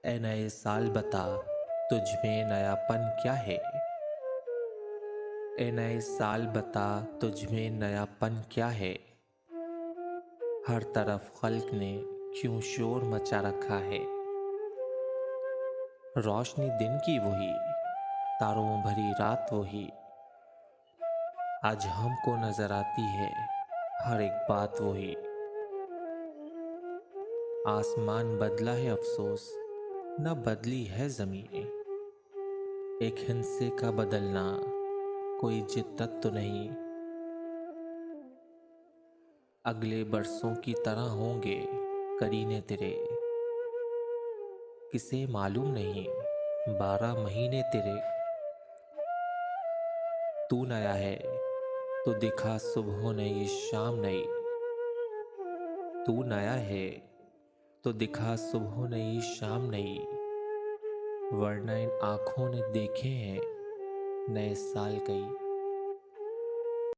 ए नए साल बता तुझ में नयापन क्या है। ए नए साल बता तुझ में नयापन क्या है। हर तरफ खल्क ने क्यों शोर मचा रखा है। रोशनी दिन की वही, तारों भरी रात वही, आज हमको नजर आती है हर एक बात वही। आसमान बदला है अफसोस, न बदली है जमीन। एक हिंसे का बदलना कोई जिद्दत तो नहीं। अगले बरसों की तरह होंगे करीने तेरे, किसे मालूम नहीं 12 महीने तेरे। तू नया है तो दिखा सुबह नई शाम नई। तू नया है तो दिखा सुबह नई शाम नई, वरना इन आँखों ने देखे हैं नए साल कई।